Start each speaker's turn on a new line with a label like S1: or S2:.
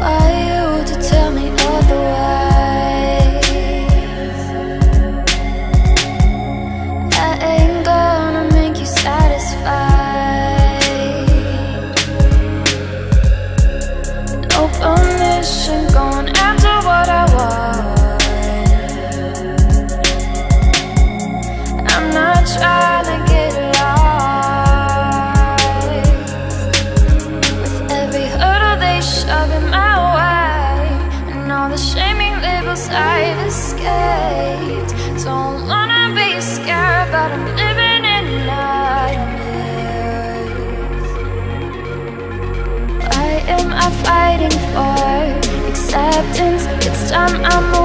S1: are you to tell me otherwise? I ain't gonna make you satisfied. No permission, going after what I want. I'm not trying to get lost. With every hurdle they shove in my way, and all the shaming labels I've escaped. Don't wanna be scared, but I'm living in nightmares. Why am I fighting for acceptance? It's time I move